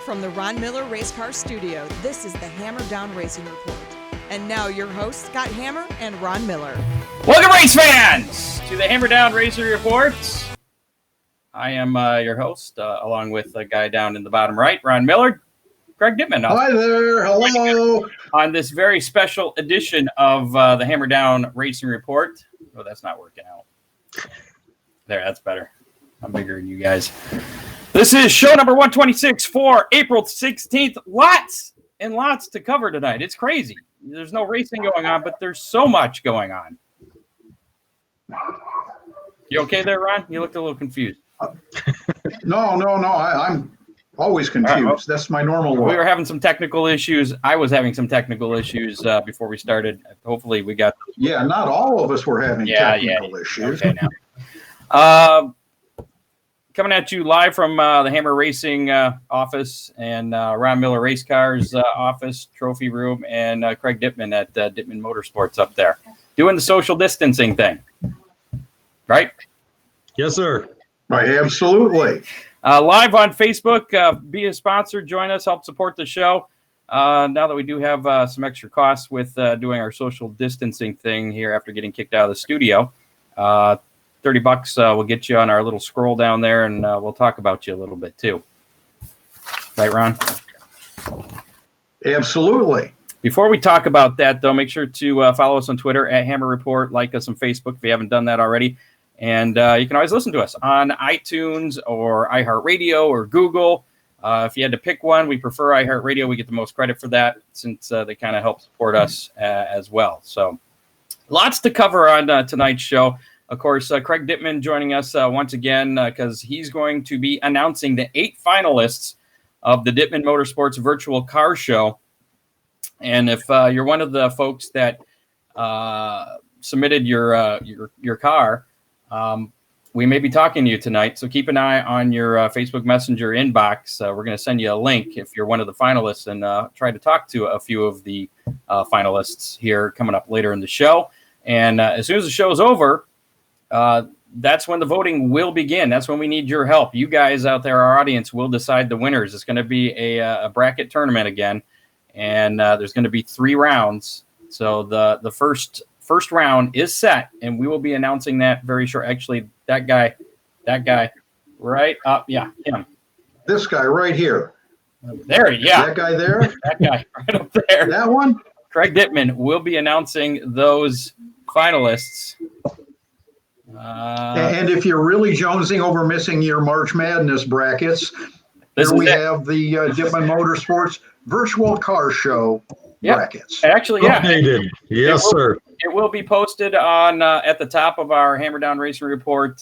From the Ron Miller Race Car Studio, this is the Hammer Down Racing Report. And now your hosts, Scott Hammer and Ron Miller. Welcome, race fans, to the Hammer Down Racing Report. I am your host, along with the guy down in the bottom right, Ron Miller, Craig Dippman. Hi there. Hello. On this very special edition of the Hammer Down Racing Report. Oh, that's not working out. There, that's better. I'm bigger than you guys. This is show number 126 for April 16th. Lots and lots to cover tonight. It's crazy. There's no racing going on, but there's so much going on. You okay there, Ron? You looked a little confused. No. I'm always confused. That's my normal one. We were having some technical issues. I was having some technical issues before we started. Hopefully we got... Yeah, not all of us were having technical issues. Okay, now. Coming at you live from the Hammer Racing office and Ron Miller Race Cars office, trophy room, and Craig Dippman at Dippman Motorsports up there. Doing the social distancing thing. Right? Yes, sir. Right, absolutely. Live on Facebook. Be a sponsor. Join us. Help support the show. Now that we do have some extra costs with doing our social distancing thing here after getting kicked out of the studio, $30 will get you on our little scroll down there, and we'll talk about you a little bit too. Right, Ron? Absolutely. Before we talk about that, though, make sure to follow us on Twitter at Hammer Report, like us on Facebook if you haven't done that already. And you can always listen to us on iTunes or iHeartRadio or Google. If you had to pick one, we prefer iHeartRadio. We get the most credit for that since they kind of help support us as well. So lots to cover on tonight's show. Of course, Craig Dippman joining us once again because he's going to be announcing the 8 finalists of the Dippman Motorsports Virtual Car Show. And if you're one of the folks that submitted your car, we may be talking to you tonight. So keep an eye on your Facebook Messenger inbox. We're going to send you a link if you're one of the finalists and try to talk to a few of the finalists here coming up later in the show. And as soon as the show is over, that's when the voting will begin. That's when we need your help. You guys out there, our audience, will decide the winners. It's going to be a bracket tournament again, and there's going to be 3 rounds. So the first round is set, and we will be announcing that very short. Actually, that guy, right up, yeah, him. This guy right here. There, yeah. That guy there? That guy right up there. That one? Craig Dippman will be announcing those finalists. And if you're really jonesing over missing your March Madness brackets, here we have the Dippman Motorsports Virtual Car Show brackets. Actually, yeah. Yes, sir. It will be posted on at the top of our Hammer Down Racing Report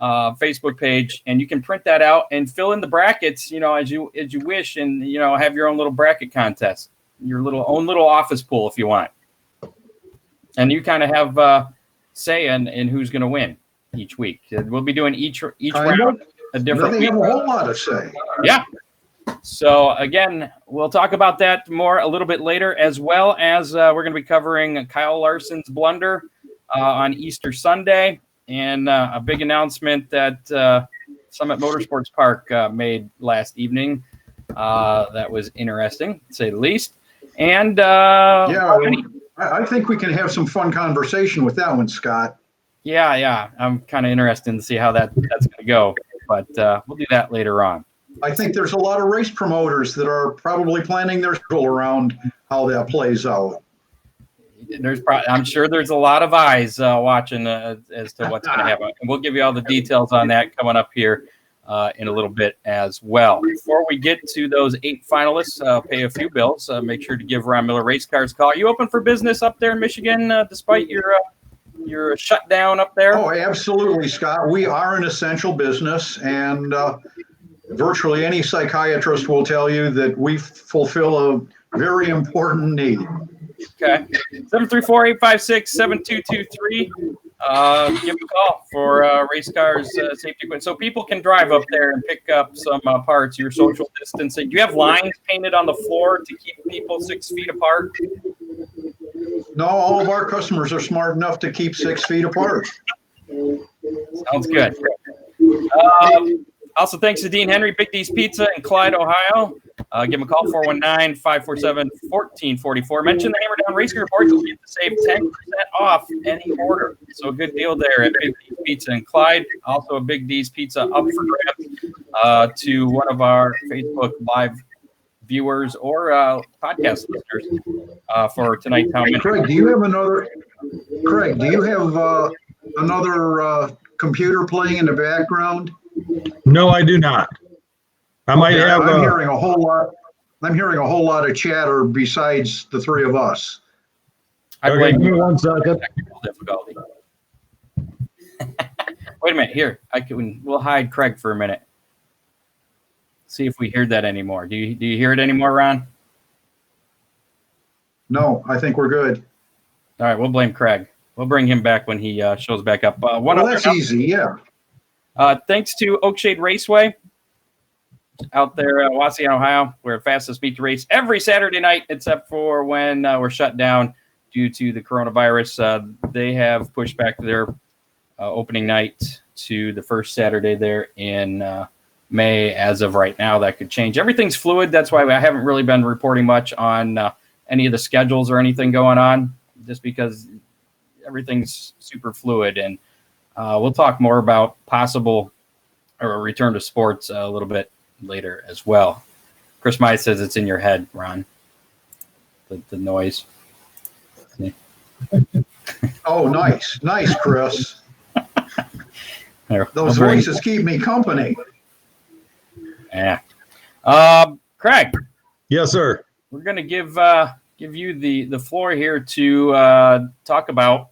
Facebook page, and you can print that out and fill in the brackets, as you wish, and have your own little bracket contest, your own little office pool if you want, and you kind of have say in who's going to win each week. We'll be doing each round a different week. Have a whole lot of say. Yeah. So again, we'll talk about that more a little bit later, as well as we're going to be covering Kyle Larson's blunder on Easter Sunday, and a big announcement that Summit Motorsports Park made last evening. That was interesting, to say the least. And I think we can have some fun conversation with that one, Scott. Yeah. I'm kind of interested to see how that's going to go, but we'll do that later on. I think there's a lot of race promoters that are probably planning their schedule around how that plays out. I'm sure there's a lot of eyes watching as to what's going to happen. And we'll give you all the details on that coming up here in a little bit as well. Before we get to those 8 finalists, pay a few bills. Make sure to give Ron Miller Race Cars a call. Are you open for business up there in Michigan, despite your shutdown up there? Oh, absolutely, Scott. We are an essential business, and virtually any psychiatrist will tell you that we fulfill a very important need. Okay. 734-856-7223. Give a call for race cars safety equipment. So people can drive up there and pick up some parts, your social distancing. Do you have lines painted on the floor to keep people 6 feet apart? No, all of our customers are smart enough to keep 6 feet apart. Sounds good. Also, thanks to Dean Henry, Big D's Pizza in Clyde, Ohio. Give him a call, 419-547-1444. Mention the Hammer Down Racing Report. You'll get to save 10% off any order. So a good deal there at Big D's Pizza in Clyde. Also, a Big D's Pizza up for grabs to one of our Facebook Live viewers or podcast listeners for tonight's town. Craig, do you have another? Craig, do you have another computer playing in the background? No, I do not. I might have. I'm hearing a whole lot. I'm hearing a whole lot of chatter besides the three of us. I blame give me you. 1 second. Technical difficulty. Wait a minute. Here, we'll hide Craig for a minute. See if we hear that anymore. Do you hear it anymore, Ron? No, I think we're good. All right, we'll blame Craig. We'll bring him back when he shows back up. That's easy, yeah. Thanks to Oakshade Raceway out there in Wassy, Ohio, where fastest meet to race every Saturday night, except for when we're shut down due to the coronavirus. They have pushed back their opening night to the first Saturday there in May. As of right now, that could change. Everything's fluid. That's why I haven't really been reporting much on any of the schedules or anything going on, just because everything's super fluid. And we'll talk more about possible or a return to sports a little bit later as well. Chris Mai says it's in your head, Ron. The noise. Oh, nice, Chris. Those voices keep me company. Yeah. Craig. Yes, sir. We're going to give you the floor here to talk about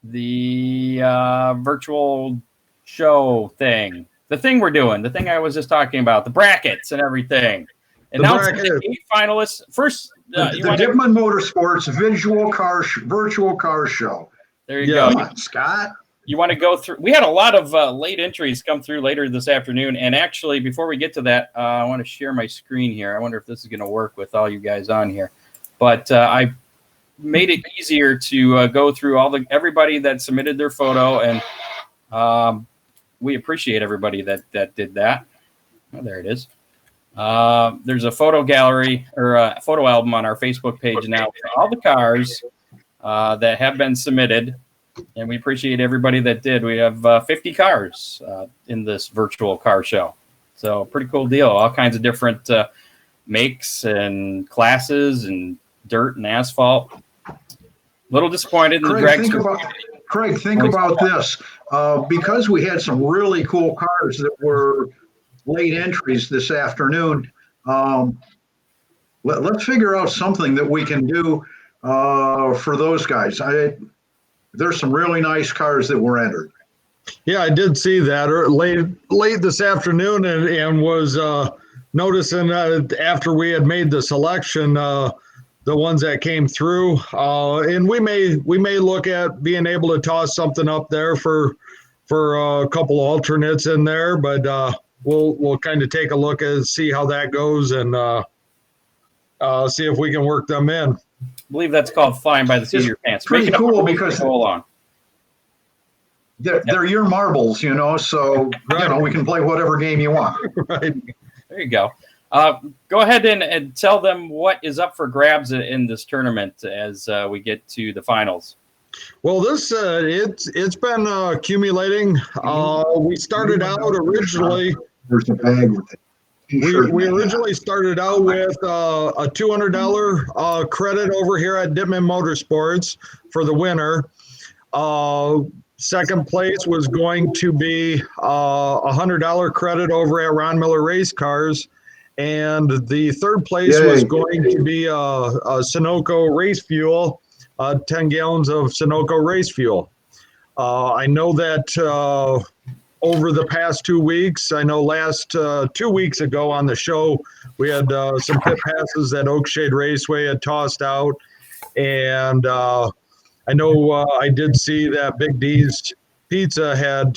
the virtual show thing. The thing we're doing, the thing I was just talking about, the brackets and everything. And now it's 8 finalists. First, the Dippman Motorsports virtual car show. There you go. Come on, Scott. You want to go through? We had a lot of late entries come through later this afternoon. And actually, before we get to that, I want to share my screen here. I wonder if this is going to work with all you guys on here. But I made it easier to go through everybody that submitted their photo, and we appreciate everybody that did that. Oh, there it is. There's a photo gallery or a photo album on our Facebook page now for all the cars that have been submitted, and we appreciate everybody that did. We have 50 cars in this virtual car show, so pretty cool deal. All kinds of different makes and classes and dirt and asphalt. A little disappointed in the drag strip. Craig, think about this. Because we had some really cool cars that were late entries this afternoon, let's figure out something that we can do for those guys. There's some really nice cars that were entered. Yeah, I did see that late this afternoon, and was noticing after we had made the selection, the ones that came through, and we may look at being able to toss something up there for a couple alternates in there, but we'll kind of take a look and see how that goes, and see if we can work them in. I believe that's called flying by the seat of your pants. Pretty cool because hold on. They're your marbles, so we can play whatever game you want. Right. There you go. Go ahead and tell them what is up for grabs in this tournament as we get to the finals. Well, this it's been accumulating. We started out originally. There's a bag with it. We originally started out with a $200 credit over here at Dippman Motorsports for the winner. Second place was going to be a $100 credit over at Ron Miller Race Cars. And the third place was going to be a Sunoco race fuel, 10 gallons of Sunoco race fuel. I know that over the past 2 weeks, I know last 2 weeks ago on the show, we had some pit passes that Oakshade Raceway had tossed out. And I know I did see that Big D's Pizza had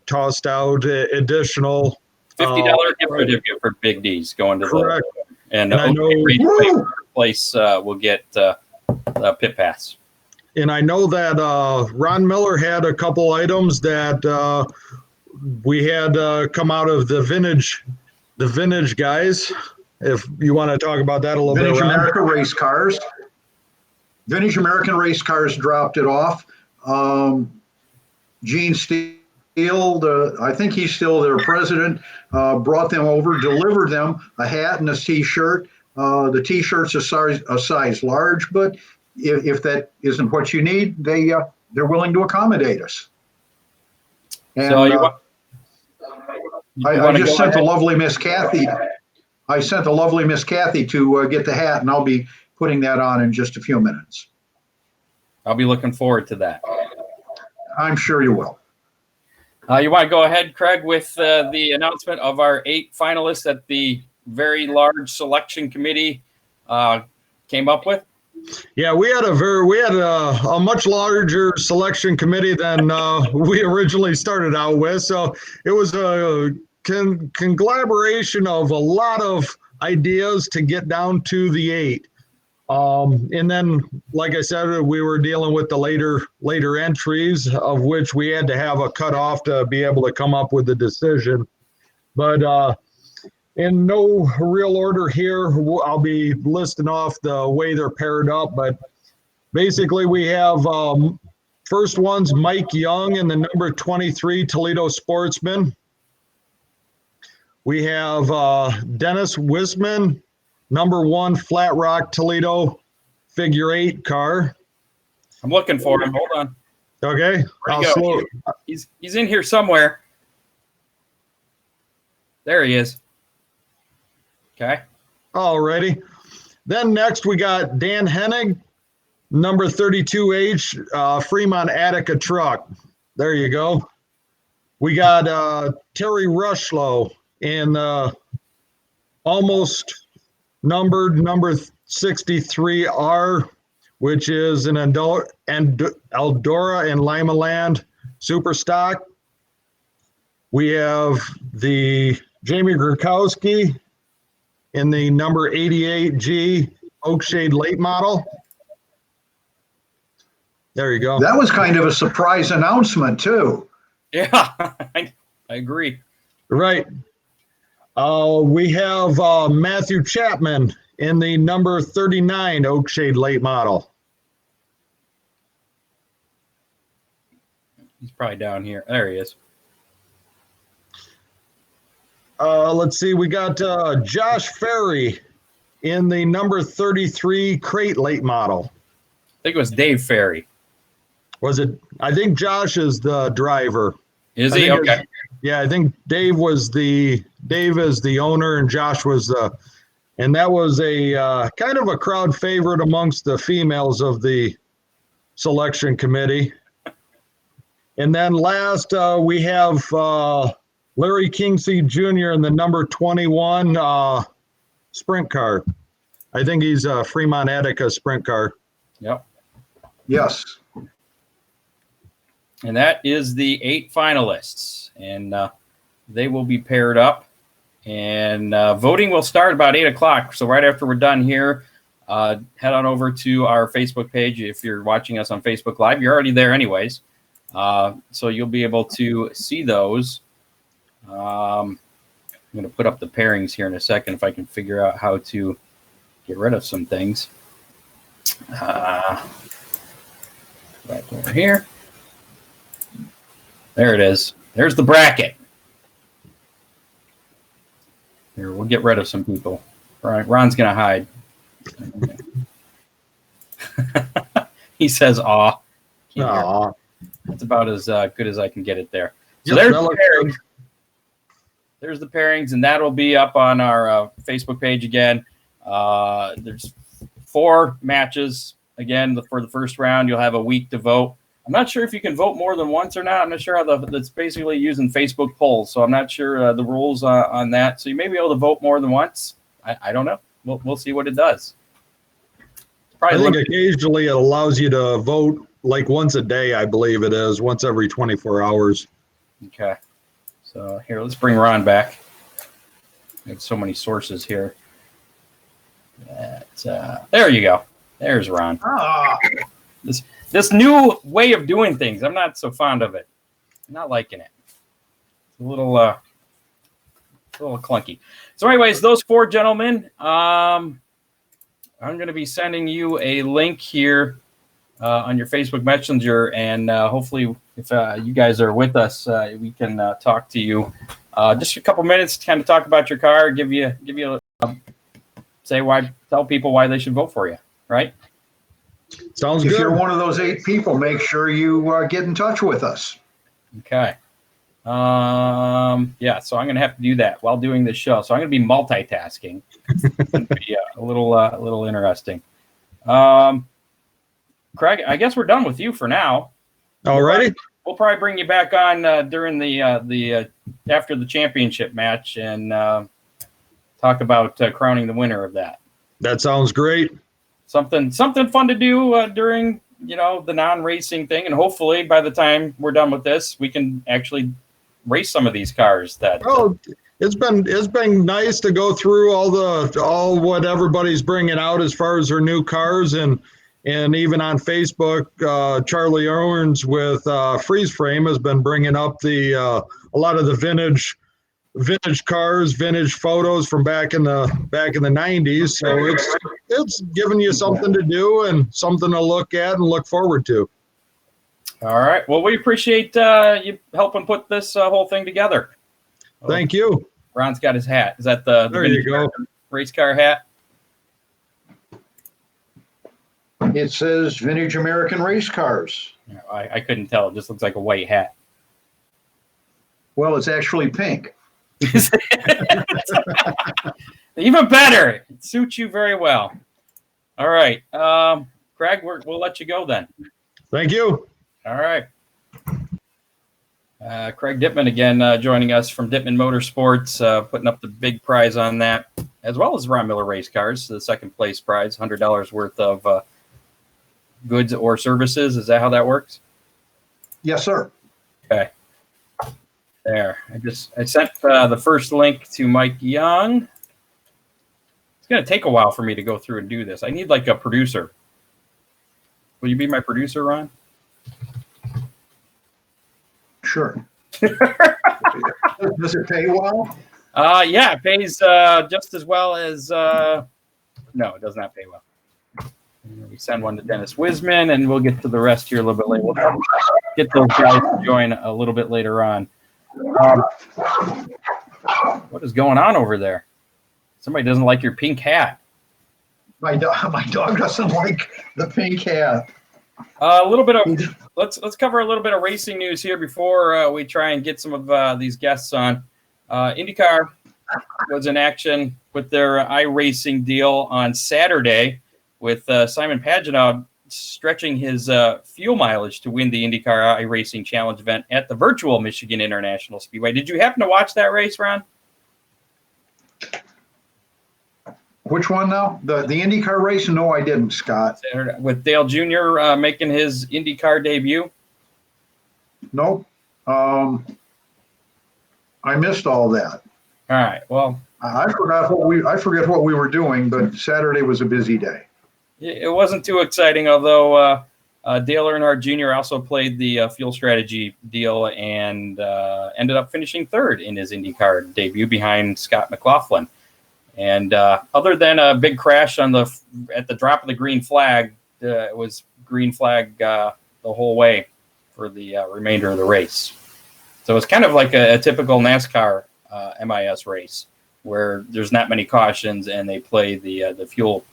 tossed out additional $50 gift certificate for Big D's going to correct. And I know place will get a pit pass. And I know that Ron Miller had a couple items that we had come out of the vintage guys. If you want to talk about that a little Vintage bit, Ron. America race cars. Vintage American race cars dropped it off. Gene Steele, I think he's still their president, brought them over, delivered them a hat and a T-shirt. The T-shirt's a size large, but if that isn't what you need, they're willing to accommodate us. And So I just sent the lovely Miss Kathy. I sent the lovely Miss Kathy to get the hat, and I'll be putting that on in just a few minutes. I'll be looking forward to that. I'm sure you will. You want to go ahead, Craig, with the announcement of our 8 finalists that the very large selection committee came up with? Yeah, we had a much larger selection committee than we originally started out with. So it was a conglomeration of a lot of ideas to get down to the 8. And then, like I said, we were dealing with the later entries, of which we had to have a cutoff to be able to come up with a decision. But in no real order here, I'll be listing off the way they're paired up. But basically, we have first one's Mike Young in the number 23 Toledo Sportsman. We have Dennis Wisman, number 1 Flat Rock Toledo Figure 8 car. I'm looking for him. Hold on. Okay. Where'd he go? He's in here somewhere. There he is. Okay. Alrighty. Then next we got Dan Hennig, number 32H Fremont Attica truck. There you go. We got Terry Rushlow in almost numbered number 63R, which is an Eldora and Lima Land Super Stock. We have the Jamie Grukowski in the number 88G Oakshade Late Model. There you go. That was kind of a surprise announcement, too. Yeah, I agree. Right. We have Mathew Chapman in the number 39 Oakshade Late Model. He's probably down here. There he is. Let's see. We got Josh Ferry in the number 33 Crate Late Model. I think it was Dave Ferry. Was it? I think Josh is the driver. Is he? Okay. Yeah, I think Dave is the owner and Josh was and that was a kind of a crowd favorite amongst the females of the selection committee. And then last we have Larry Kingsey Jr. in the number 21 sprint car. I think he's a Fremont Attica sprint car. Yep. Yes. And that is the 8 finalists. And they will be paired up. And voting will start about 8 o'clock. So right after we're done here, head on over to our Facebook page. If you're watching us on Facebook Live, you're already there anyways. So you'll be able to see those. I'm going to put up the pairings here in a second if I can figure out how to get rid of some things. Right over here. There it is. There's the bracket. Here, we'll get rid of some people. All right, Ron's going to hide. He says, aw. Aw. That's about as good as I can get it there. So Yep, there's the pairings. There's the pairings, and that'll be up on our Facebook page again. There's 4 matches. Again, for the first round, you'll have a week to vote. I'm not sure if you can vote more than once or not. I'm not sure how that's basically using Facebook polls, so I'm not sure the rules on that. So you may be able to vote more than once. I don't know. We'll see what it does. I think occasionally it allows you to vote like once a day, I believe it is, once every 24 hours. Okay. So here, let's bring Ron back. I have so many sources here. There you go. There's Ron. This new way of doing things, I'm not so fond of it. I'm not liking it. a little clunky. So anyways, those four gentlemen, I'm going to be sending you a link here on your Facebook Messenger, and hopefully if you guys are with us, we can talk to you just a couple minutes to kind of talk about your car, give you tell people why they should vote for you, right? Sounds If good. you're one of those 8 people, make sure you get in touch with us. Okay. Yeah, so I'm going to have to do that while doing this show. So I'm going to be multitasking. It's going to be a little interesting. Craig, I guess we're done with you for now. All righty. We'll probably bring you back on during the after the championship match and talk about crowning the winner of that. That sounds great. Something fun to do during the non-racing thing, and hopefully by the time we're done with this, we can actually race some of these cars. It's been nice to go through all what everybody's bringing out as far as their new cars, and even on Facebook, Charlie Owens with Freeze Frame has been bringing up a lot of the vintage cars, vintage photos from back in the 90s. So it's giving you something to do and something to look at and look forward to. All right. Well, we appreciate you helping put this whole thing together. Thank you. Ron's got his hat. Is that the There you go. race car hat? It says Vintage American Race Cars. I couldn't tell. It just looks like a white hat. Well, it's actually pink. Even better. It suits you very well. All right. Craig, we'll let you go then. Thank you. All right. Craig Dippman again joining us from Dippman Motorsports, putting up the big prize on that, as well as Ron Miller Race Cars, the second place prize, $100 worth of goods or services. Is that how that works? Yes, sir. Okay. There. I sent the first link to Mike Young. It's going to take a while for me to go through and do this. I need like a producer. Will you be my producer, Ron? Sure. Does it pay well? Yeah, it pays just as well as no, it does not pay well. We send one to Dennis Wisman, and we'll get to the rest here a little bit later. We'll get those guys to join a little bit later on. What is going on over there? Somebody doesn't like your pink hat. My dog doesn't like the pink hat. A little bit of let's cover a little bit of racing news here before we try and get some of these guests on. IndyCar was in action with their iRacing deal on Saturday, with Simon Pagenaud stretching his fuel mileage to win the IndyCar iRacing Challenge event at the virtual Michigan International Speedway. Did you happen to watch that race, Ron? Which one now? The IndyCar race? No, I didn't, Scott. With Dale Jr. Making his IndyCar debut? Nope. I missed all that. All right. Well, I forget what we were doing, but Saturday was a busy day. It wasn't too exciting, although Dale Earnhardt Jr. also played the fuel strategy deal and ended up finishing third in his IndyCar debut behind Scott McLaughlin. And other than a big crash at the drop of the green flag, it was green flag the whole way for the remainder of the race. So it's kind of like a typical NASCAR MIS race where there's not many cautions and they play the fuel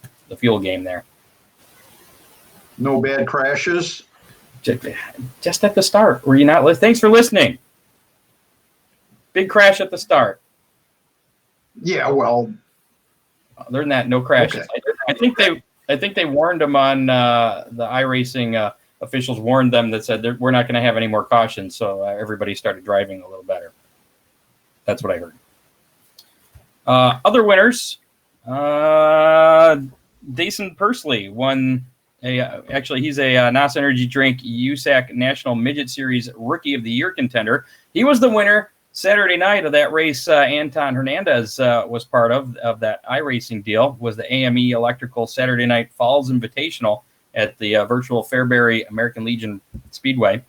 game there. No bad crashes? Just at the start. Were you not listening? Thanks for listening. Big crash at the start. Yeah, well. Other than that, no crashes. Okay. I think they warned them on the iRacing officials warned them that said we're not going to have any more cautions, so everybody started driving a little better. That's what I heard. Other winners, Dason Pursley won. He's a NOS Energy Drink USAC National Midget Series Rookie of the Year contender. He was the winner Saturday night of that race. Anton Hernandez was part of that iRacing deal. Was the AME Electrical Saturday Night Falls Invitational at the virtual Fairbury American Legion Speedway.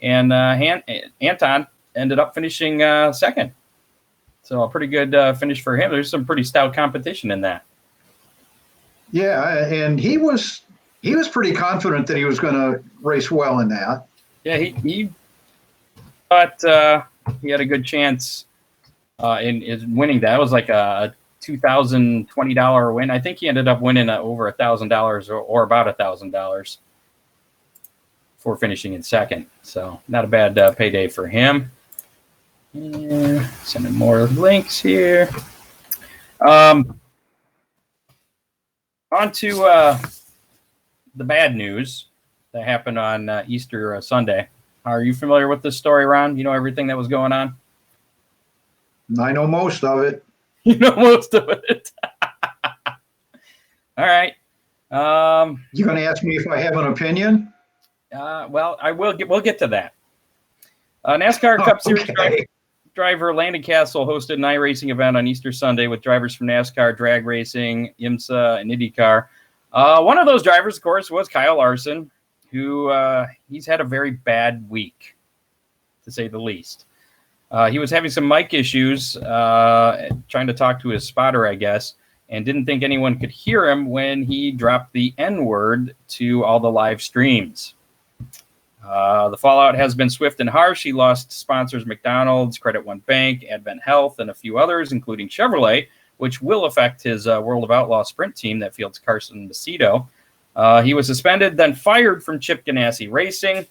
And Anton ended up finishing second. So a pretty good finish for him. There's some pretty stout competition in that. Yeah, and he was pretty confident that he was going to race well in that. Yeah, he thought he had a good chance in winning that. It was like a $2,020 win. I think he ended up winning over $1,000 or about $1,000 for finishing in second. So not a bad payday for him. Yeah, sending more links here. On to the bad news that happened on Easter Sunday. Are you familiar with this story, Ron? You know everything that was going on? I know most of it. You know most of it. All right. You going to ask me if I have an opinion? Well, we'll get to that. NASCAR Cup Series driver Landon Castle hosted an iRacing event on Easter Sunday with drivers from NASCAR, drag racing, IMSA, and IndyCar. One of those drivers, of course, was Kyle Larson, who he's had a very bad week, to say the least. He was having some mic issues, trying to talk to his spotter, I guess, and didn't think anyone could hear him when he dropped the N-word to all the live streams. The fallout has been swift and harsh. He lost sponsors McDonald's, Credit One Bank, Advent Health, and a few others, including Chevrolet, which will affect his World of Outlaw sprint team that fields Carson Macedo. He was suspended, then fired from Chip Ganassi Racing.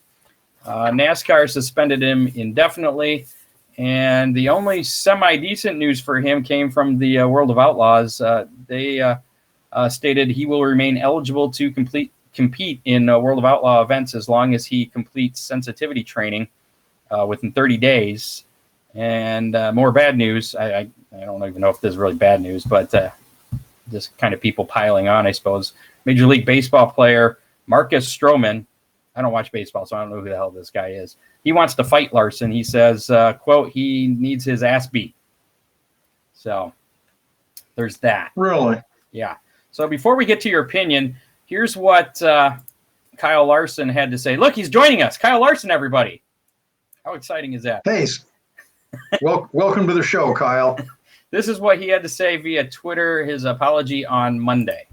NASCAR suspended him indefinitely. And the only semi-decent news for him came from the World of Outlaws. They stated he will remain eligible to compete in World of Outlaw events as long as he completes sensitivity training within 30 days. And more bad news. I don't even know if this is really bad news, but just kind of people piling on, I suppose. Major League Baseball player Marcus Stroman. I don't watch baseball, so I don't know who the hell this guy is. He wants to fight Larson. He says, quote, he needs his ass beat. So there's that. Really? Yeah. So before we get to your opinion, here's what Kyle Larson had to say. Look, he's joining us. Kyle Larson, everybody. How exciting is that? Hey, welcome to the show, Kyle. This is what he had to say via Twitter, his apology on Monday.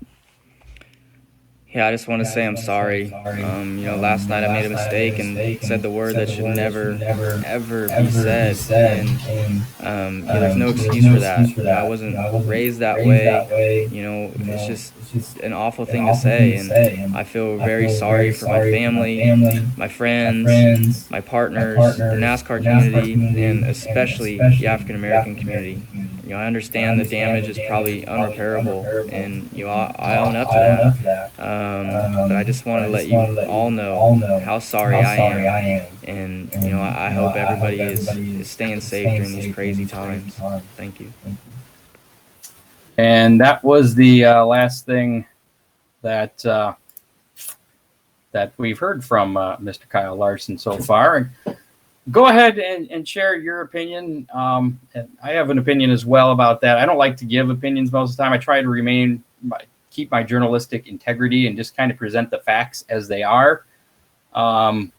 Yeah, I just want to say I'm sorry. Last night I made a mistake and said the word that should never, ever be said. And there's no excuse for that. I wasn't raised that way. It's just an awful thing to say. And I feel very sorry for my family, my friends, my partners, the NASCAR community, and especially the African American community. I understand the damage is probably unrepairable, and I own up to that. But I just want to let you all know how sorry I am, and I hope everybody is staying safe during these crazy times. Thank you. And that was the last thing that we've heard from Mr. Kyle Larson so far. Go ahead and share your opinion. And I have an opinion as well about that. I don't like to give opinions most of the time. I try to keep my journalistic integrity and just kind of present the facts as they are. But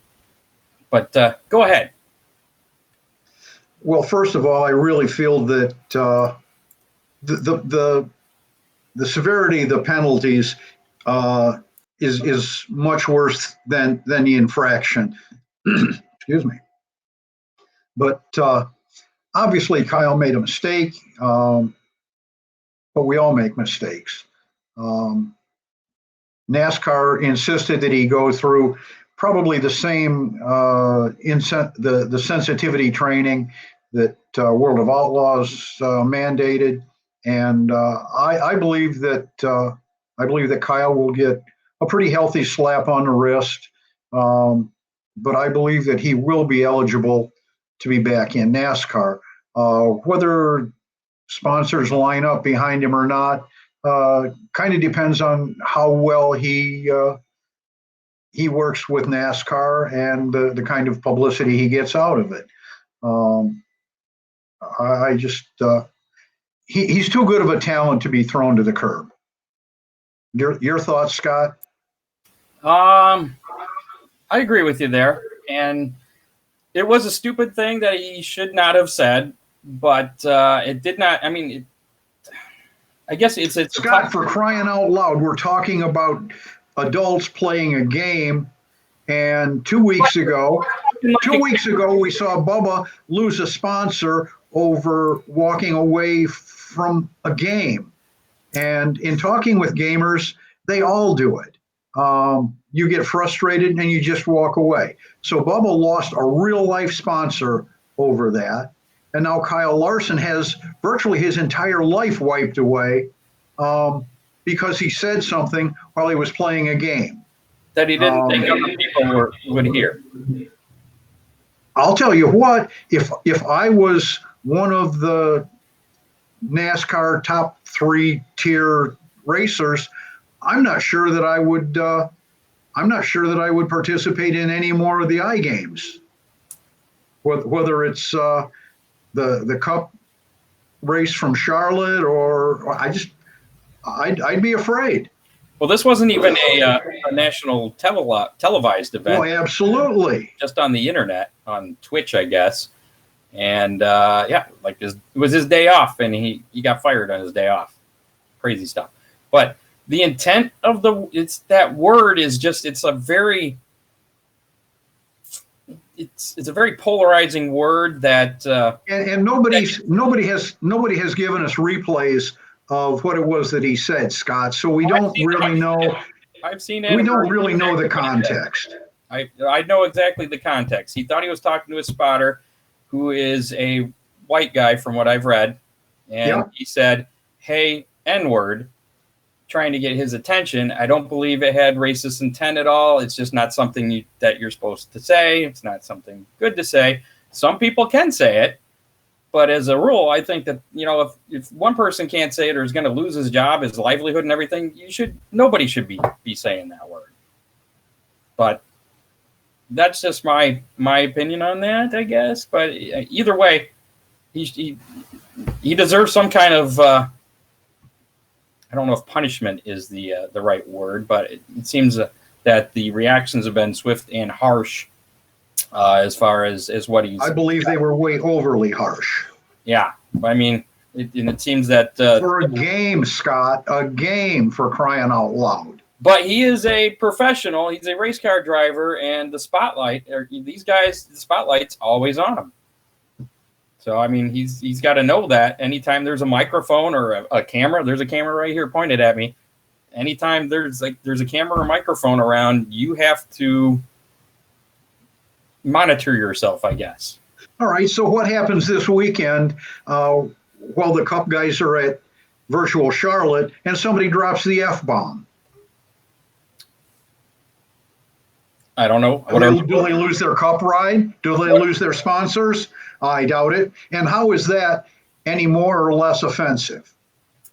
go ahead. Well, first of all, I really feel that the severity of the penalties is much worse than the infraction. Excuse me. But obviously, Kyle made a mistake, but we all make mistakes. NASCAR insisted that he go through probably the same the sensitivity training that World of Outlaws mandated, and I believe that Kyle will get a pretty healthy slap on the wrist, but I believe that he will be eligible to be back in NASCAR. Whether sponsors line up behind him or not kind of depends on how well he works with NASCAR and the kind of publicity he gets out of it. He's too good of a talent to be thrown to the curb. Your thoughts, Scott? I agree with you there. And it was a stupid thing that he should not have said, but it did not. I mean, I guess it's Scott, for crying out loud, we're talking about adults playing a game. And 2 weeks ago, we saw Bubba lose a sponsor over walking away from a game. And in talking with gamers, they all do it. You get frustrated and you just walk away. So Bubba lost a real life sponsor over that. And now Kyle Larson has virtually his entire life wiped away because he said something while he was playing a game that he didn't think other people would hear. I'll tell you what, if I was one of the NASCAR top 3 tier racers, I'm not sure that I would participate in any more of the I games. Whether it's the Cup race from Charlotte or I'd be afraid. Well, this wasn't even a national televised event. Oh, absolutely. Just on the internet, on Twitch, I guess. And it was his day off, and he got fired on his day off. Crazy stuff. But the intent of that word is just it's a very polarizing word that and nobody has given us replays of what it was that he said, Scott. So we don't really know. I've seen it. We don't really know the context. I know exactly the context. He thought he was talking to a spotter who is a white guy from what I've read. And he said, "Hey, N-word," trying to get his attention. I don't believe it had racist intent at all. It's just not something that you're supposed to say. It's not something good to say. Some people can say it. But as a rule, I think that, if one person can't say it or is going to lose his job, his livelihood and everything, nobody should be saying that word. But that's just my opinion on that, I guess. But either way, he deserves some kind of, I don't know if punishment is the right word, but it seems that the reactions have been swift and harsh. As far as what he's... I believe they were way overly harsh. Yeah. I mean, it seems that... for a game, Scott, a game, for crying out loud. But he is a professional. He's a race car driver, and the spotlight's always on him. So, I mean, he's got to know that anytime there's a microphone or a camera, there's a camera right here pointed at me. Anytime there's a camera or microphone around, you have to monitor yourself, I guess. All right. So what happens this weekend while the Cup guys are at virtual Charlotte and somebody drops the F-bomb? I don't know. Do they lose their Cup ride? Do they lose their sponsors? I doubt it. And how is that any more or less offensive?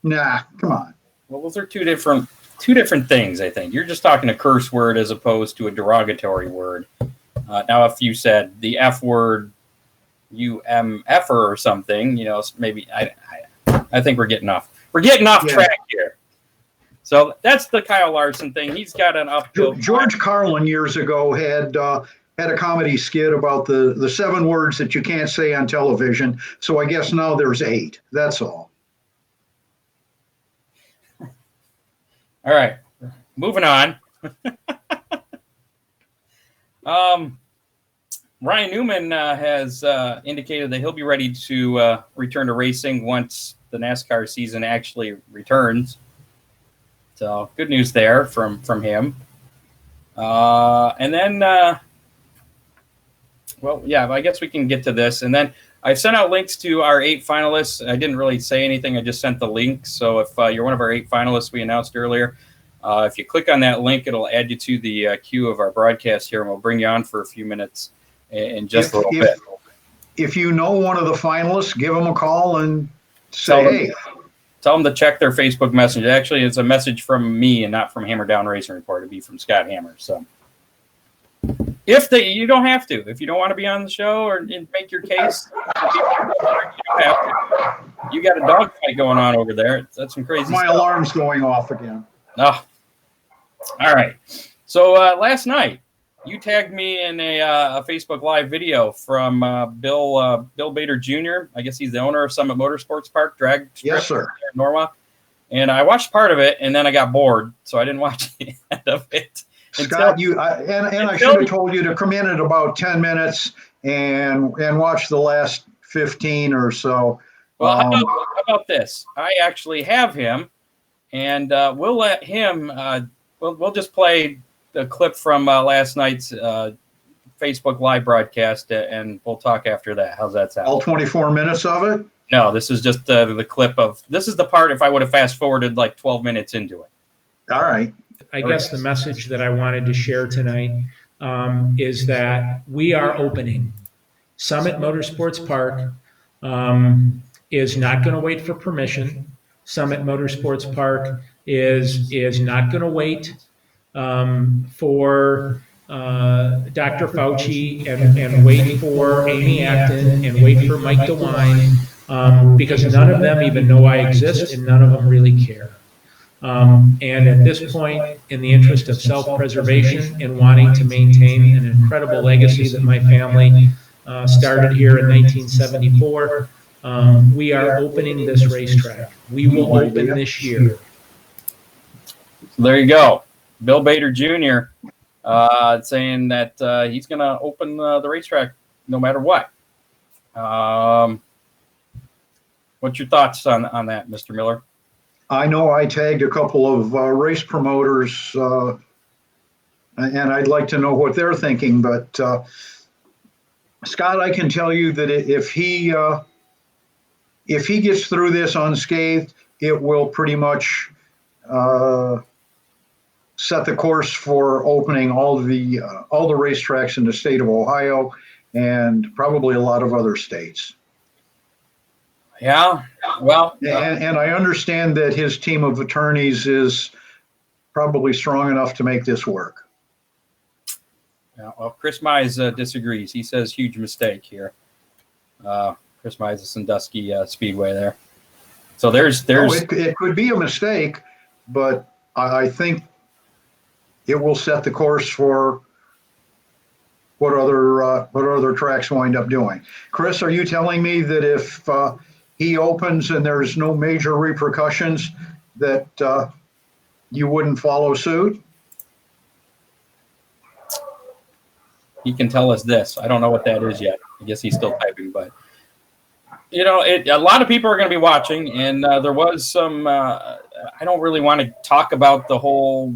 Nah, come on. Well, those are two different things, I think. You're just talking a curse word as opposed to a derogatory word. Now, if you said the F word, UMFer or something, maybe I think we're getting off track here. So that's the Kyle Larson thing. He's got an uphill. George Carlin years ago had a comedy skit about the 7 words that you can't say on television. So I guess now there's 8. That's all. All right, moving on. Ryan Newman has indicated that he'll be ready to return to racing once the NASCAR season actually returns. So good news there from him. And then, I guess we can get to this. And then I've sent out links to our 8 finalists. I didn't really say anything. I just sent the link. So if you're one of our 8 finalists we announced earlier, if you click on that link, it'll add you to the queue of our broadcast here, and we'll bring you on for a few minutes in just a little bit. If you know one of the finalists, give them a call and say, hey. Tell them to check their Facebook Messenger. Actually, it's a message from me and not from Hammer Down Racing Report. It'd be from Scott Hammer. So you don't have to. If you don't want to be on the show or make your case, you don't have to. You got a dogfight going on over there. That's some crazy stuff. My alarm's going off again. Oh. All right. So last night, you tagged me in a Facebook Live video from Bill Bader Jr. I guess he's the owner of Summit Motorsports Park Drag Strip. Yes, sir. In Norwalk. And I watched part of it, and then I got bored, so I didn't watch the end of it. Scott, I should have told you to come in at about 10 minutes and watch the last 15 or so. Well, how about this? I actually have him, and we'll let him. We'll just play the clip from last night's Facebook Live broadcast, and we'll talk after that. How's that sound? All 24 minutes of it? No, this is just the clip of. This is the part if I would have fast forwarded like 12 minutes into it. All right. I guess the message that I wanted to share tonight is that we are opening. Summit Motorsports Park is not going to wait for permission. Summit Motorsports Park is not going to wait for Dr. Fauci and wait for Amy Acton and wait for Mike DeWine because none of them even know I exist and none of them really care. And at this point, in the interest of self-preservation and wanting to maintain an incredible legacy that my family started here in 1974, we are opening this racetrack. We will open this year. So there you go. Bill Bader Jr. Saying that he's going to open the racetrack no matter what. What's your thoughts on that, Mr. Miller? I know I tagged a couple of race promoters, and I'd like to know what they're thinking. But Scott, I can tell you that if he gets through this unscathed, it will pretty much set the course for opening all the racetracks in the state of Ohio and probably a lot of other states. Yeah, well, and I understand that his team of attorneys is probably strong enough to make this work. Yeah, well, Chris Mize disagrees. He says huge mistake here. Chris Mize is Sandusky Speedway there. So there's it could be a mistake, but I think it will set the course for what other tracks wind up doing. Chris, are you telling me that if he opens and there's no major repercussions, that you wouldn't follow suit? He can tell us this. I don't know what that is yet. I guess he's still typing, but a lot of people are going to be watching, and there was some. I don't really want to talk about the whole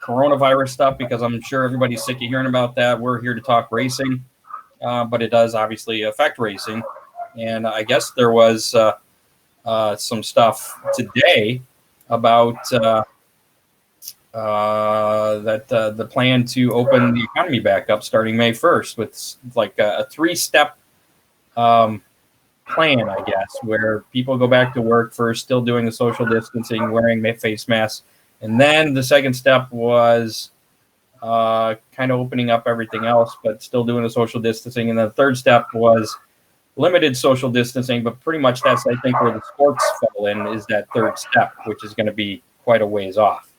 coronavirus stuff because I'm sure everybody's sick of hearing about that. We're here to talk racing, but it does obviously affect racing. And I guess there was some stuff today about the plan to open the economy back up starting May 1st with like a 3-step plan, I guess, where people go back to work first, still doing the social distancing, wearing face masks. And then the second step was kind of opening up everything else, but still doing the social distancing. And the third step was limited social distancing, but pretty much that's, I think, where the sports fell in, is that third step, which is going to be quite a ways off.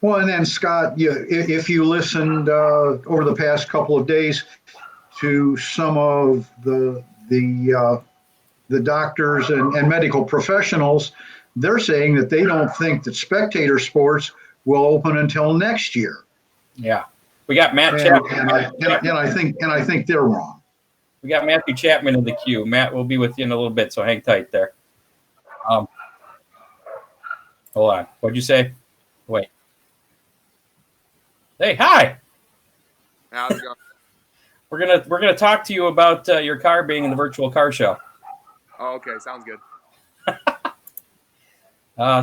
Well, and then Scott, if you listened over the past couple of days to some of the doctors and medical professionals, they're saying that they don't think that spectator sports will open until next year. Yeah, we got Matt Chapman, and I think they're wrong. We got Mathew Chapman in the queue. Matt will be with you in a little bit, so hang tight there. Hold on. What'd you say? Wait. Hey, hi. How's it going? We're gonna talk to you about your car being in the virtual car show. Oh, okay. Sounds good.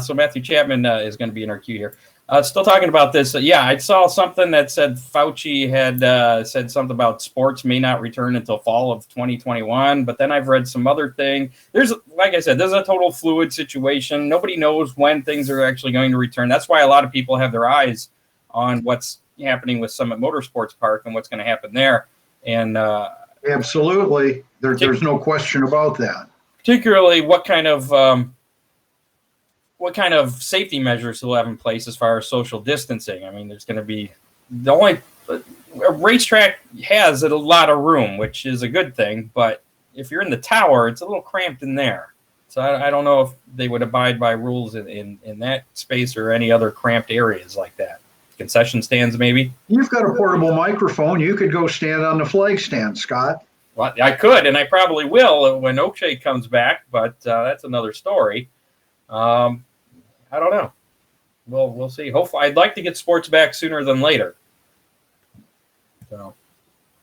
So Mathew Chapman is going to be in our queue here. Still talking about this. Yeah, I saw something that said Fauci had said something about sports may not return until fall of 2021. But then I've read some other thing. There's, like I said, there's a total fluid situation. Nobody knows when things are actually going to return. That's why a lot of people have their eyes on what's happening with Summit Motorsports Park and what's going to happen there. And absolutely, there's no question about that. Particularly, what kind of safety measures he'll have in place as far as social distancing. I mean, there's going to be the only a racetrack has a lot of room, which is a good thing. But if you're in the tower, it's a little cramped in there. So I don't know if they would abide by rules in that space or any other cramped areas like that. Concession stands, maybe. You've got a portable microphone. You could go stand on the flag stand, Scott. Well, I could, and I probably will when Oakshay comes back, but that's another story. I don't know. We'll see. Hopefully, I'd like to get sports back sooner than later. So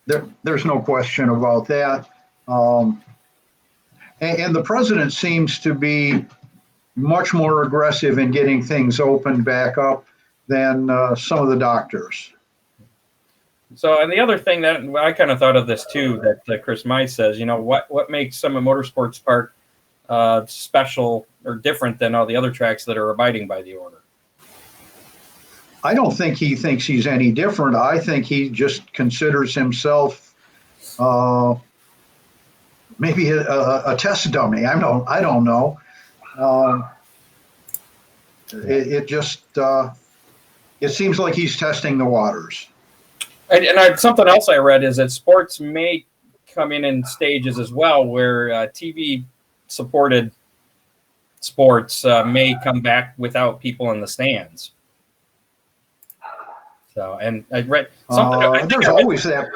There's no question about that. And the president seems to be much more aggressive in getting things opened back up than some of the doctors. So, and the other thing that I kind of thought of this too, that Chris Mize says, what makes Summit Motorsports Park special or different than all the other tracks that are abiding by the order? I don't think he thinks he's any different. I think he just considers himself maybe a test dummy. I don't know. It seems like he's testing the waters. And something else I read is that sports may come in stages as well, where TV-supported sports may come back without people in the stands. So, and I read something. There's always that.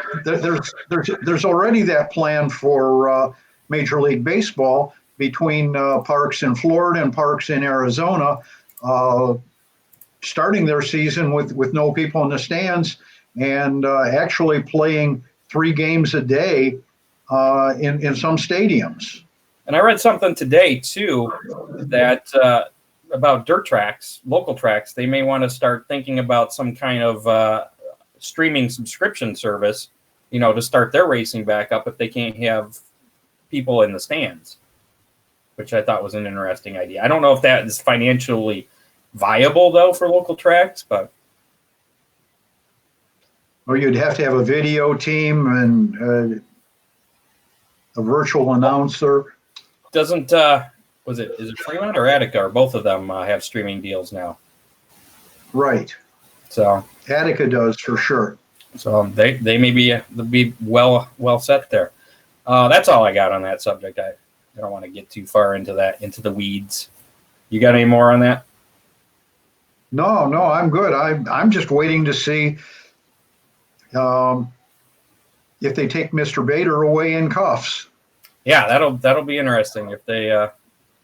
There's already that plan for Major League Baseball between parks in Florida and parks in Arizona, starting their season with no people in the stands and actually playing 3 games a day in some stadiums. And I read something today too that about dirt tracks, local tracks. They may want to start thinking about some kind of streaming subscription service, to start their racing back up if they can't have people in the stands, which I thought was an interesting idea. I don't know if that is financially viable though for local tracks, but. Or you'd have to have a video team and a virtual announcer. Doesn't is it Fremont or Attica, or both of them have streaming deals now? Right. So Attica does for sure. So they may be well set there. That's all I got on that subject. I don't want to get too far into the weeds. You got any more on that? No, I'm good. I'm just waiting to see if they take Mr. Bader away in cuffs. Yeah, that'll be interesting if they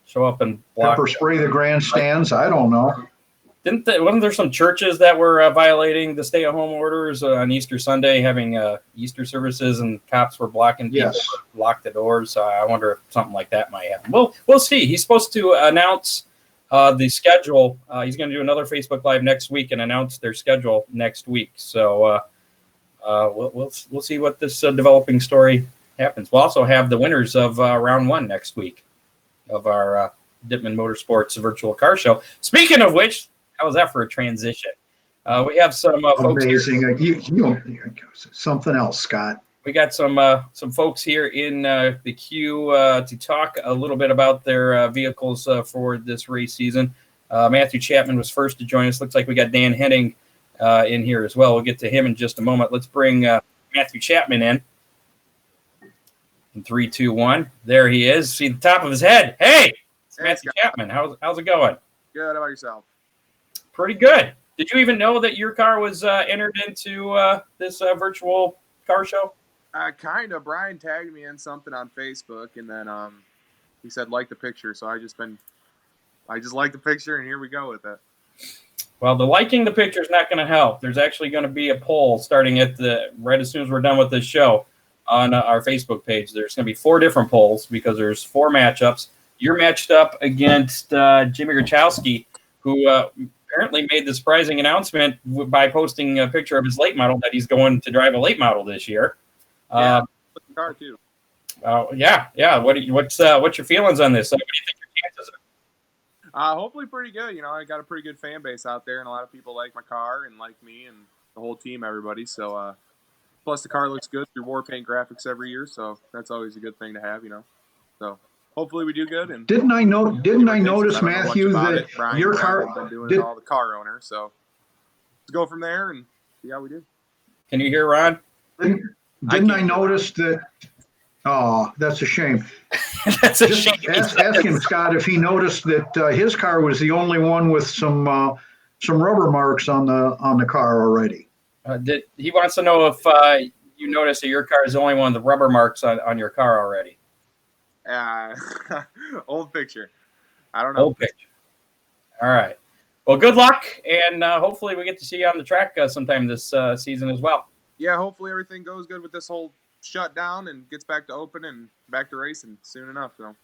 show up and block. Pepper spray the grandstands. I don't know. Wasn't there some churches that were violating the stay-at-home orders on Easter Sunday, having Easter services, and cops were blocking people, Yes. lock the doors? So I wonder if something like that might happen. We'll see. He's supposed to announce the schedule. He's going to do another Facebook Live next week and announce their schedule next week. So we'll see what this developing story happens. We'll also have the winners of round 1 next week of our Dippman Motorsports virtual car show. Speaking of which, how was that for a transition? We have some folks amazing. Something else, Scott. We got some folks here in the queue to talk a little bit about their vehicles for this race season. Mathew Chapman was first to join us. Looks like we got Dan Hennig in here as well. We'll get to him in just a moment. Let's bring Mathew Chapman in. In 3, 2, 1. There he is. See the top of his head. Hey, it's Mathew Chapman. How's it going? Good. How about yourself? Pretty good. Did you even know that your car was entered into this virtual car show? Kind of. Brian tagged me in something on Facebook, and then he said like the picture. So I just like the picture, and here we go with it. Well, the liking the picture is not going to help. There's actually going to be a poll starting right as soon as we're done with this show on our Facebook page. There's going to be 4 different polls because there's 4 matchups. You're matched up against Jimmy Grachowski, who apparently made the surprising announcement by posting a picture of his late model that he's going to drive a late model this year. Yeah, with the car too. Yeah. What's your feelings on this? What do you think your chances are? Hopefully pretty good. I got a pretty good fan base out there, and a lot of people like my car and like me and the whole team, everybody. So, plus the car looks good through war paint graphics every year, so that's always a good thing to have, So hopefully we do good. And Didn't I notice, Mathew, that Brian your Brown car has been doing it all the car owner. So let's go from there and Yeah, we do. Can you hear Ron? Didn't I notice that? Oh, that's a shame. That's a Just shame. ask him, Scott, if he noticed that his car was the only one with some rubber marks on the car already. He wants to know if you notice that your car is the only one with the rubber marks on your car already. Old picture. I don't know. Old picture. All right. Well, good luck, and hopefully we get to see you on the track sometime this season as well. Yeah, hopefully everything goes good with this whole shutdown and gets back to open and back to racing soon enough. So.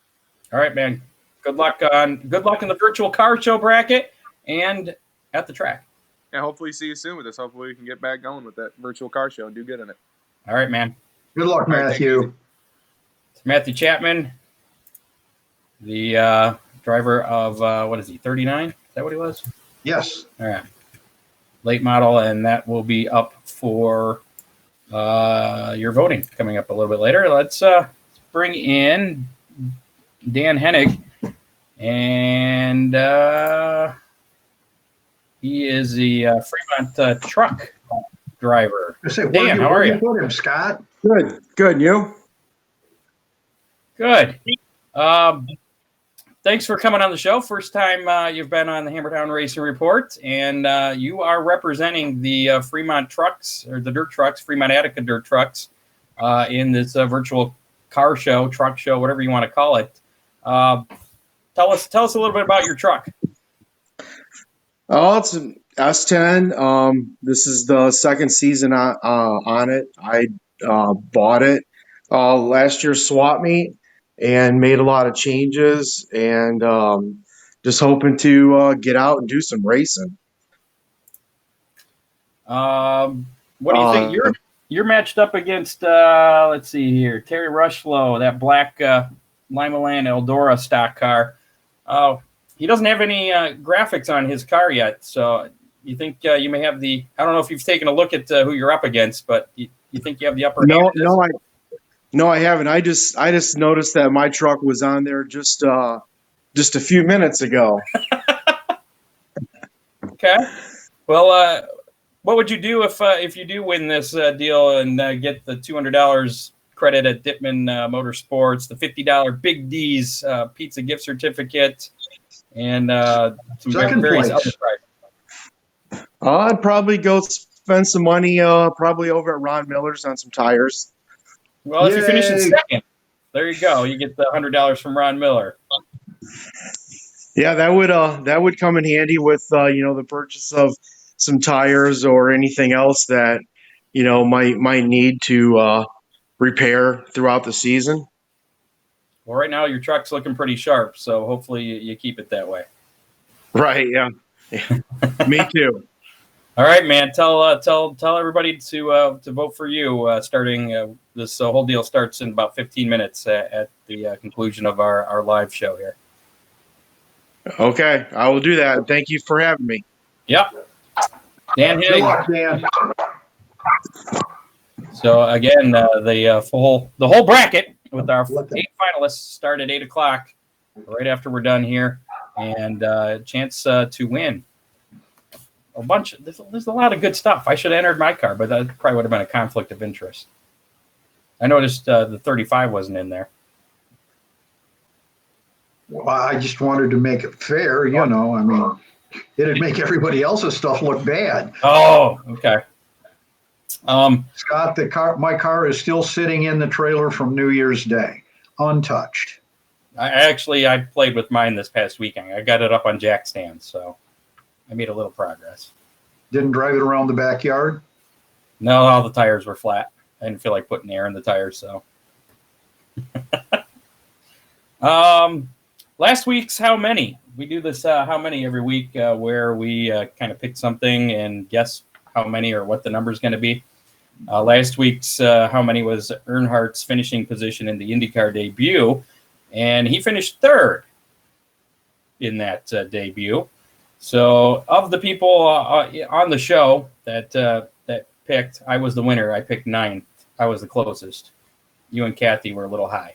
All right, man. Good luck in the virtual car show bracket and at the track. Yeah, hopefully see you soon with this. Hopefully we can get back going with that virtual car show and do good in it. All right, man. Good luck, Mathew. It's Mathew Chapman, the driver of, 39? Is that what he was? Yes. All right. Late model, and that will be up for your voting coming up a little bit later. Let's bring in Dan Hennig, and he is the Fremont truck driver. Dan, how are you? Put him, Scott? Good. You? Good. Thanks for coming on the show. First time you've been on the Hammertown Racing Report, and you are representing the Fremont trucks, or the dirt trucks, Fremont Attica dirt trucks, in this virtual car show, truck show, whatever you want to call it. Tell us a little bit about your truck. Oh, it's an S10. This is the second season on it. I bought it last year's swap meet and made a lot of changes, and just hoping to get out and do some racing. What do you think? You're matched up against, let's see here, Terry Rushlow, that black Limaland Eldora stock car. He doesn't have any graphics on his car yet, so you think you may have the, I don't know if you've taken a look at who you're up against, but you think you have the upper hand? No, I haven't. I just noticed that my truck was on there just a few minutes ago. Okay. Well, what would you do if you do win this deal and get the $200 credit at Dippman Motorsports, the $50 Big D's pizza gift certificate, and some various other prizes? I'd probably go spend some money probably over at Ron Miller's on some tires. Well, if you finish in second, there you go. You get the $100 from Ron Miller. Yeah, that would come in handy with the purchase of some tires or anything else that might need to repair throughout the season. Well, right now your truck's looking pretty sharp, so hopefully you keep it that way. Right. Yeah. Me too. All right, man. Tell everybody to vote for you. Starting this whole deal starts in about 15 minutes at the conclusion of our live show here. Okay, I will do that. Thank you for having me. Yep. Dan Good luck, Dan. So again, the whole bracket with our 8 finalists start at 8:00 right after we're done here, and chance to win. There's a lot of good stuff. I should have entered my car, but that probably would have been a conflict of interest. I noticed the 35 wasn't in there. Well, I just wanted to make it fair, I mean, it'd make everybody else's stuff look bad. Oh, okay. Scott, my car is still sitting in the trailer from New Year's Day, untouched. I played with mine this past weekend. I got it up on jack stands, so I made a little progress. Didn't drive it around the backyard? No, all the tires were flat. I didn't feel like putting air in the tires, so. Last week's How Many. We do this How Many every week where we kind of pick something and guess how many or what the number is going to be. Last week's How Many was Earnhardt's finishing position in the IndyCar debut, and he finished third in that debut. So of the people on the show that picked, I was the winner. I picked 9th. I was the closest. You and Kathy were a little high.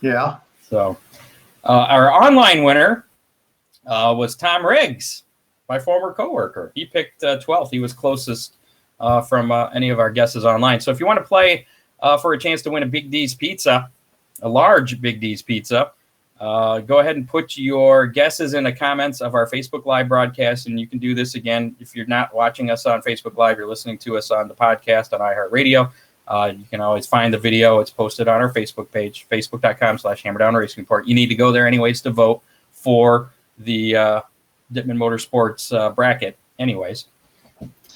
Yeah. So our online winner was Tom Riggs. my former coworker. He picked 12th. He was closest from any of our guesses online. So if you want to play for a chance to win a Big D's pizza, a large Big D's pizza, go ahead and put your guesses in the comments of our Facebook Live broadcast. And you can do this again if you're not watching us on Facebook Live, you're listening to us on the podcast on iHeartRadio. You can always find the video. It's posted on our Facebook page, facebook.com/Hammerdown Racing Report. You need to go there anyways to vote for the Dippman Motorsports bracket anyways.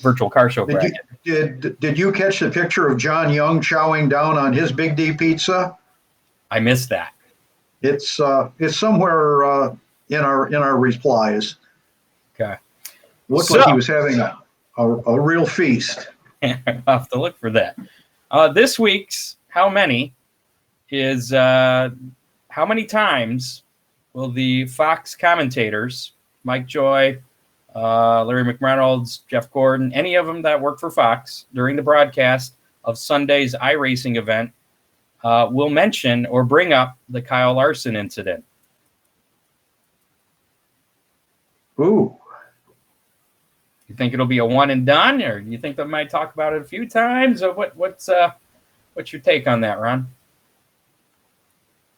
Virtual car show bracket. Did you catch the picture of John Young chowing down on his Big D pizza? I missed that. It's somewhere in our replies. Okay. Looked like he was having a real feast. I'll have to look for that. This week's How Many is how many times will the Fox commentators, Mike Joy, Larry McReynolds, Jeff Gordon, any of them that work for Fox during the broadcast of Sunday's iRacing event will mention or bring up the Kyle Larson incident? Ooh. You think it'll be a one and done, or you think they might talk about it a few times? Or what's your take on that, Ron?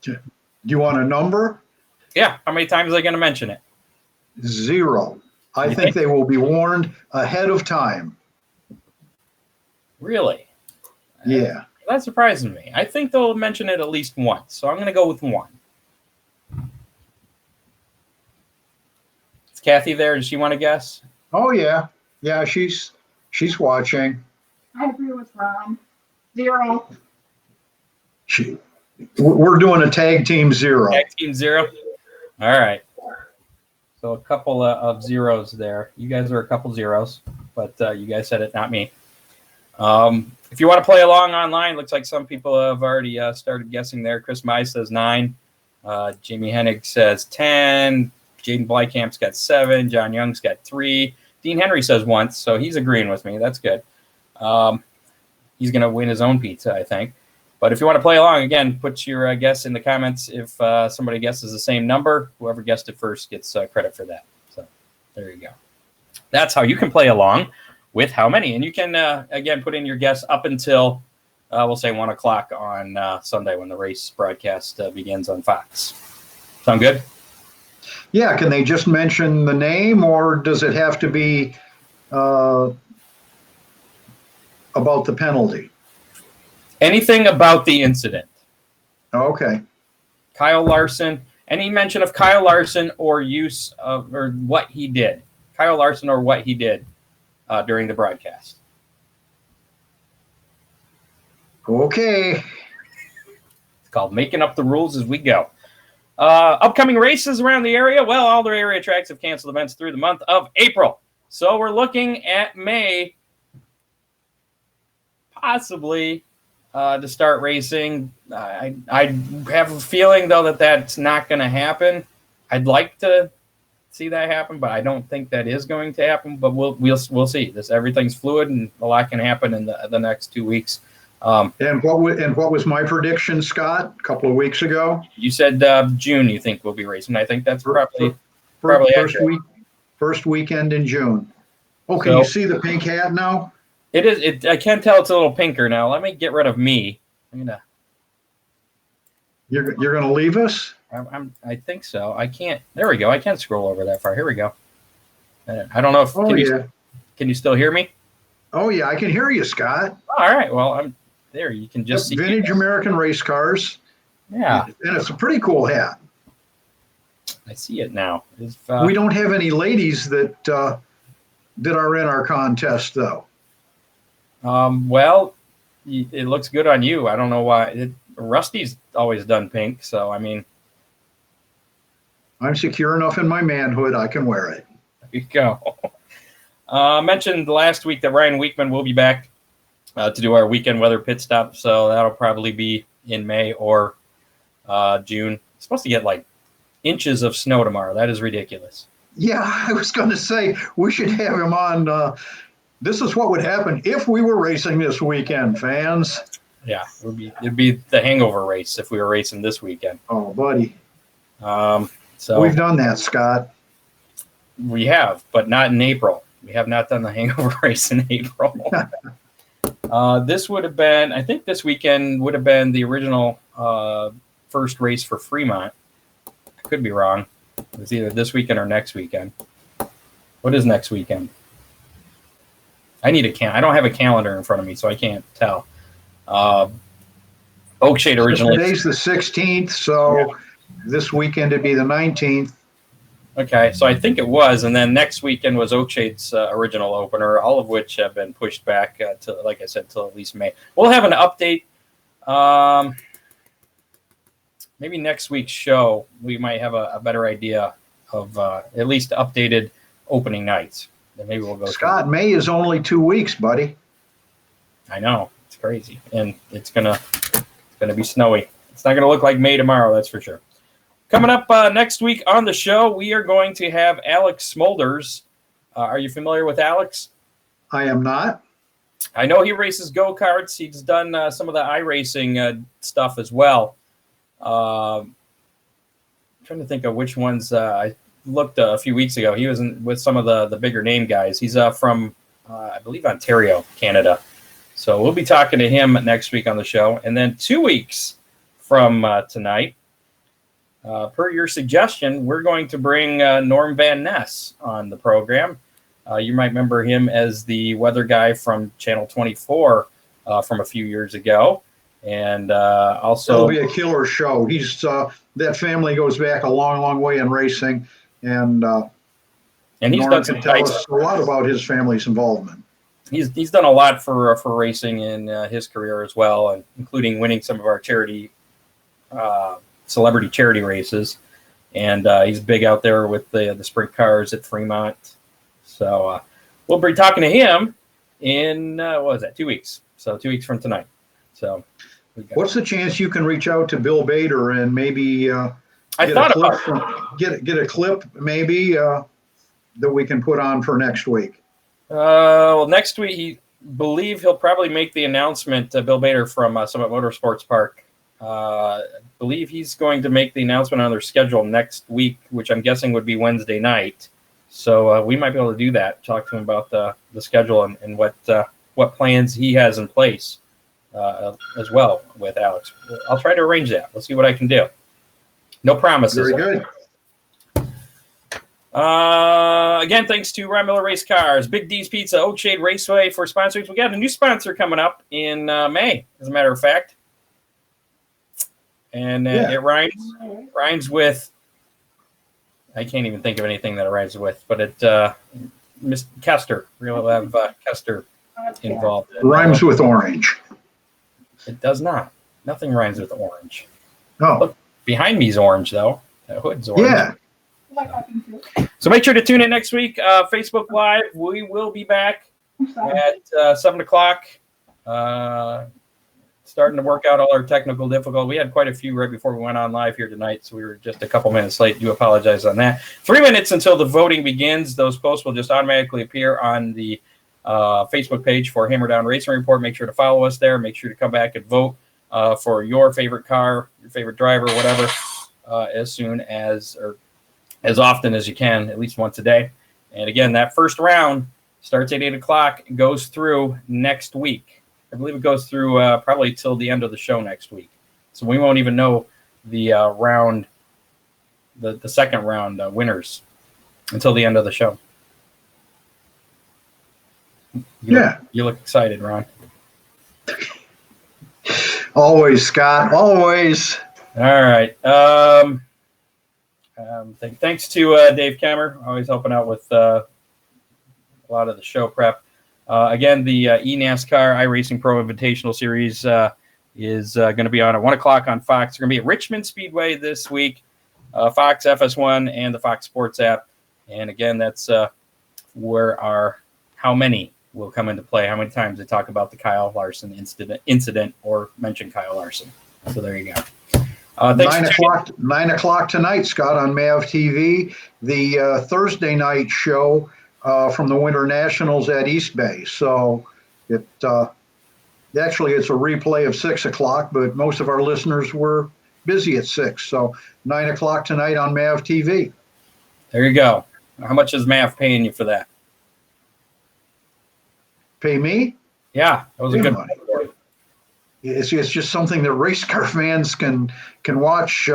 Do you want a number? Yeah. How many times are they going to mention it? 0. I think they will be warned ahead of time. Really? Yeah. That surprises me. I think they'll mention it at least once, so I'm going to go with 1. Is Kathy there? Does she want to guess? Oh yeah, she's watching. I agree with Ron. 0. We're doing a tag team 0. Tag team 0. All right. So a couple of zeros there. You guys are a couple zeros, but you guys said it, not me. If you want to play along online, looks like some people have already started guessing there. Chris Mize says 9. Jamie Hennig says 10. Jaden Blykamp's got 7. John Young's got 3. Dean Henry says 1, so he's agreeing with me. That's good. He's going to win his own pizza, I think. But if you want to play along, again, put your guess in the comments. If somebody guesses the same number, whoever guessed it first gets credit for that. So there you go. That's how you can play along with How Many. And you can, again, put in your guess up until, we'll say, 1 o'clock on Sunday when the race broadcast begins on Fox. Sound good? Yeah, can they just mention the name, or does it have to be about the penalty? Anything about the incident. Okay. Kyle Larson, any mention of Kyle Larson or use of, or what he did. Kyle Larson or what he did during the broadcast. Okay. It's called Making Up the Rules as we go. Upcoming races around the area. Well, all their area tracks have canceled events through the month of April. So we're looking at May possibly to start racing. I have a feeling, though, that that's not going to happen. I'd like to see that happen, but I don't think that is going to happen. But we'll see. Everything's fluid, and a lot can happen in the next 2 weeks. And what was my prediction, Scott, a couple of weeks ago? You said June you think we'll be racing. I think that's probably first weekend in June. Oh, can you see the pink hat now? It is. I can tell it's a little pinker now. Let me get rid of me. You're gonna leave us? I think so. I can't. There we go. I can't scroll over that far. Here we go. I don't know if. Can you still hear me? Oh yeah, I can hear you, Scott. All right. Well, I'm there. You can just see vintage American race cars. Yeah, and it's a pretty cool hat. I see it now. We don't have any ladies that are in our contest, though. Well, it looks good on you. I don't know why. Rusty's always done pink, so I mean, I'm secure enough in my manhood. I can wear it. There you go. I mentioned last week that Ryan Weekman will be back to do our weekend weather pit stop, so that'll probably be in May or June. It's supposed to get like inches of snow tomorrow. That is ridiculous. Yeah, I was going to say we should have him on. This is what would happen if we were racing this weekend, fans. Yeah, it'd be the hangover race if we were racing this weekend. Oh, buddy. So we've done that, Scott. We have, but not in April. We have not done the hangover race in April. This would have been, I think this weekend would have been the original first race for Fremont. I could be wrong. It was either this weekend or next weekend. What is next weekend? I need I don't have a calendar in front of me, so I can't tell. Oakshade originally. Today's the 16th, so this weekend it'd be the 19th. Okay, so I think it was, and then next weekend was Oakshade's original opener, all of which have been pushed back to, like I said, till at least May. We'll have an update. Maybe next week's show, we might have a better idea of at least updated opening nights. Then maybe we'll go. Scott, May is only 2 weeks, buddy. I know, it's crazy, and it's gonna be snowy. It's not gonna look like May tomorrow, that's for sure. Coming up next week on the show, we are going to have Alex Smulders. Are you familiar with Alex? I am not. I know he races go-karts. He's done some of the iRacing stuff as well. I'm trying to think of which ones I looked a few weeks ago. He was with some of the bigger name guys. He's from, I believe, Ontario, Canada. So we'll be talking to him next week on the show. And then 2 weeks from tonight, per your suggestion, we're going to bring Norm Van Ness on the program. You might remember him as the weather guy from Channel 24 from a few years ago. And also... It'll be a killer show. He's that family goes back a long, long way in racing. And he's Norm done some can tell us a lot about his family's involvement. He's done a lot for racing in his career as well, and including winning some of our charity celebrity charity races, and he's big out there with the sprint cars at Fremont. So we'll be talking to him in 2 weeks? So 2 weeks from tonight. So what's the chance you can reach out to Bill Bader and maybe get a clip maybe that we can put on for next week? Well, next week he'll probably make the announcement. Bill Bader from Summit Motorsports Park. I believe he's going to make the announcement on their schedule next week, which I'm guessing would be Wednesday night. So we might be able to do that, talk to him about the schedule and what plans he has in place as well with Alex. I'll try to arrange that. Let's see what I can do. No promises. Very good. Again, thanks to Ron Miller Race Cars, Big D's Pizza, Oakshade Raceway for sponsoring. We got a new sponsor coming up in May, as a matter of fact. And it rhymes with, I can't even think of anything that it rhymes with, but Miss Kester. We'll have Kester involved. Rhymes with orange. It does not. Nothing rhymes with orange. No. Look, behind me's orange, though. The hood's orange. Yeah. So make sure to tune in next week. Facebook Live, we will be back at 7 o'clock. Starting to work out all our technical difficulties. We had quite a few right before we went on live here tonight, so we were just a couple minutes late. Do apologize on that. 3 minutes until the voting begins. Those posts will just automatically appear on the Facebook page for Hammer Down Racing Report. Make sure to follow us there. Make sure to come back and vote for your favorite car, your favorite driver, whatever, as soon as or as often as you can, at least once a day. And again, that first round starts at 8 o'clock and goes through next week. I believe it goes through probably till the end of the show next week. So we won't even know the round, the second round winners until the end of the show. You look excited, Ron. Always, Scott. Always. All right. Thanks to Dave Kammer, always helping out with a lot of the show prep. Again, the eNASCAR iRacing Pro Invitational Series is going to be on at 1 o'clock on Fox. It's going to be at Richmond Speedway this week, Fox FS1 and the Fox Sports app. And again, that's where our how many will come into play, how many times they talk about the Kyle Larson incident or mention Kyle Larson. So there you go. 9 o'clock tonight, Scott, on Mav TV. The Thursday night show from the Winter Nationals at East Bay. So actually it's a replay of 6 o'clock, but most of our listeners were busy at 6. So 9 o'clock tonight on Mav TV. There you go. How much is Math paying you for that? Pay me? Yeah, that was a good money. It's just something that race car fans can watch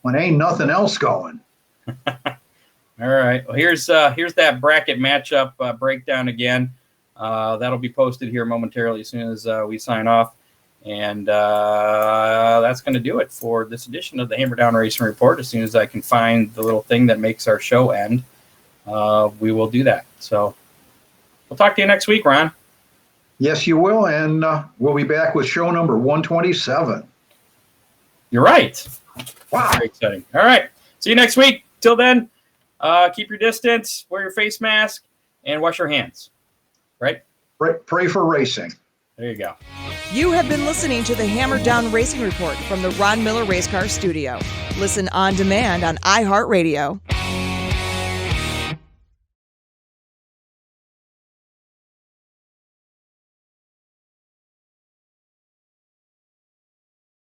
when ain't nothing else going. All right. Well, here's that bracket matchup breakdown again. That'll be posted here momentarily as soon as we sign off. And that's going to do it for this edition of the Hammer Down Racing Report. As soon as I can find the little thing that makes our show end, we will do that. So we'll talk to you next week, Ron. Yes, you will. And we'll be back with show number 127. You're right. Wow. Very exciting. All right. See you next week. Till then, keep your distance, wear your face mask, and wash your hands. Right? Pray for racing. There you go. You have been listening to the Hammer Down Racing Report from the Ron Miller Race Car Studio. Listen on demand on iHeartRadio.